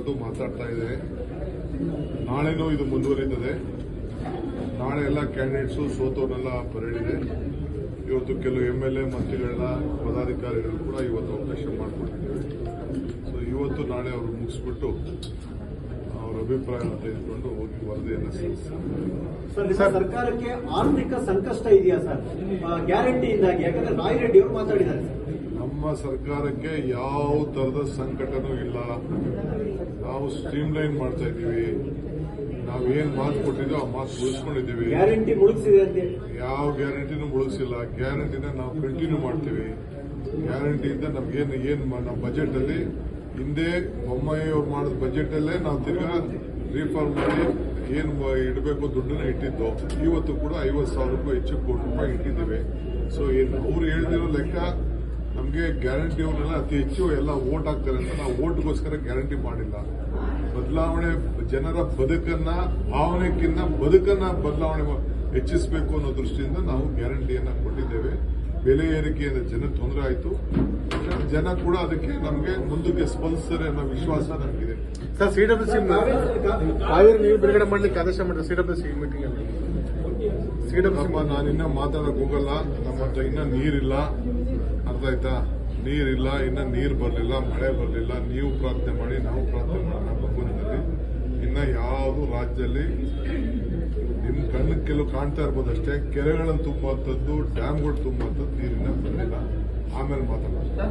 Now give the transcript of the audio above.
ಇವತ್ತು ಮಾತಾಡ್ತಾ ಇದೆ. ನಾಳೆನೂ ಇದು ಮುಂದುವರಿತದೆ. ನಾಳೆ ಎಲ್ಲ ಕ್ಯಾಂಡಿಡೇಟ್ಸು ಸೋತವನ್ನೆಲ್ಲ ಪರೇಡಿದೆ. ಇವತ್ತು ಕೆಲವು MLA ಮಂತ್ರಿಗಳನ್ನ ಪದಾಧಿಕಾರಿಗಳು ಕೂಡ ಇವತ್ತು ಅವಕಾಶ ಮಾಡಿಕೊಟ್ಟಿದ್ದೇವೆ. ಸೊ ಇವತ್ತು ನಾಳೆ ಅವರು ಮುಗಿಸ್ಬಿಟ್ಟು ಅವರ ಅಭಿಪ್ರಾಯ ತೆಗೆದುಕೊಂಡು ಹೋಗಿ ವರದಿಯನ್ನು ಸಲ್ಲಿಸ್ತಾರೆ. ಸರ್ಕಾರಕ್ಕೆ ಆರ್ಥಿಕ ಸಂಕಷ್ಟ ಇದೆಯಾ ಸರ್ ಗ್ಯಾರಂಟಿಯಿಂದಾಗಿ? ಯಾಕಂದ್ರೆ ರಾಯ್ ರೆಡ್ಡಿ ಅವರು ಮಾತಾಡಿದ್ದಾರೆ. ನಮ್ಮ ಸರ್ಕಾರಕ್ಕೆ ಯಾವ ತರದ ಸಂಕಟನೂ ಇಲ್ಲ. ನಾವು ಸ್ಟ್ರೀಮ್ಲೈನ್ ಮಾಡ್ತಾ ಇದ್ದೀವಿ. ನಾವೇನ್ ಮಾತು ಕೊಟ್ಟಿದ್ದೋ ಆ ಮಾತು ಉಳಿಸ್ಕೊಂಡಿದ್ದೀವಿ. ಗ್ಯಾರಂಟಿ ಮುಳುಗಿಸಿದೆ ಅಂತ? ಯಾವ ಗ್ಯಾರಂಟಿನೂ ಮುಳುಗಿಸಿಲ್ಲ. ಗ್ಯಾರಂಟಿನ ನಾವು ಕಂಟಿನ್ಯೂ ಮಾಡ್ತೀವಿ. ಗ್ಯಾರಂಟಿಯಿಂದ ನಮ್ಗೇನು ನಮ್ಮ ಬಜೆಟ್ ಅಲ್ಲಿ ಹಿಂದೆ ಬೊಮ್ಮಾಯಿ ಅವ್ರು ಮಾಡಿದ ಬಜೆಟ್ ಅಲ್ಲೇ ನಾವು ತಿರ್ಗಾ ರೀಫಾರ್ಮ್ ಮಾಡಿ ಏನು ಇಡಬೇಕು ದುಡ್ಡನ್ನ ಇಟ್ಟಿದ್ದು. ಇವತ್ತು ಕೂಡ 50,000 ಹೆಚ್ಚು ಕೋಟಿ ರೂಪಾಯಿ ಇಟ್ಟಿದ್ದೇವೆ. ಸೊ ಅವ್ರು ಹೇಳ್ತಿರೋ ಲೆಕ್ಕ ನಮಗೆ ಗ್ಯಾರಂಟಿ ಅವ್ರನ್ನೆಲ್ಲ ಅತಿ ಹೆಚ್ಚು ಎಲ್ಲ ವೋಟ್ ಹಾಕ್ತಾರೆ ಅಂತ ನಾವು ವೋಟ್ಗೋಸ್ಕರ ಗ್ಯಾರಂಟಿ ಮಾಡಿಲ್ಲ. ಬದಲಾವಣೆ ಜನರ ಬದುಕನ್ನ ಭಾವನೆಕ್ಕಿಂತ ಬದುಕನ್ನ ಬದಲಾವಣೆ ಹೆಚ್ಚಿಸಬೇಕು ಅನ್ನೋ ದೃಷ್ಟಿಯಿಂದ ನಾವು ಗ್ಯಾರಂಟಿಯನ್ನ ಕೊಟ್ಟಿದ್ದೇವೆ. ಬೆಲೆ ಏರಿಕೆಯಿಂದ ಜನ ತೊಂದರೆ ಆಯಿತು. ಜನ ಕೂಡ ಅದಕ್ಕೆ ನಮಗೆ ಮುಂದಕ್ಕೆ ಸ್ಪಂದಿಸ್ತಾರೆ ಅನ್ನೋ ವಿಶ್ವಾಸ ನಮಗಿದೆ. ಸರ್, CWC ಕಾವೇರಿ ನೀರು ಬಿಡುಗಡೆ ಮಾಡಲಿಕ್ಕೆ ಆದೇಶ ಮಾಡಿದ್ರೆ CWC ಮೀಟಿಂಗ್ ಅಲ್ಲಿ ನಾನಿನ್ನ ಮಾತಾಡಕ್ ಹೋಗಲ್ಲ. ನಮ್ಮ ಹತ್ರ ಇನ್ನ ನೀರಿಲ್ಲ, ಅರ್ಥ ಆಯ್ತಾ? ನೀರಿಲ್ಲ, ಇನ್ನ ನೀರು ಬರಲಿಲ್ಲ, ಮಳೆ ಬರಲಿಲ್ಲ. ನೀವು ಪ್ರಾರ್ಥನೆ ಮಾಡಿ, ನಾವು ಪ್ರಾರ್ಥನೆ ಮಾಡೋಣ ಭಗವಂತನಲ್ಲಿ. ಇನ್ನ ಯಾವುದು ರಾಜ್ಯದಲ್ಲಿ ನಿಮ್ ಕಣ್ಣು ಕೆಲವು ಕಾಣ್ತಾ ಇರ್ಬೋದಷ್ಟೇ, ಕೆರೆಗಳನ್ನು ತುಂಬುವಂಥದ್ದು, ಡ್ಯಾಮ್ಗಳು ತುಂಬುವಂಥದ್ದು ನೀರಿನ ಬರಲಿಲ್ಲ. ಆಮೇಲೆ ಮಾತಾಡೋಣ.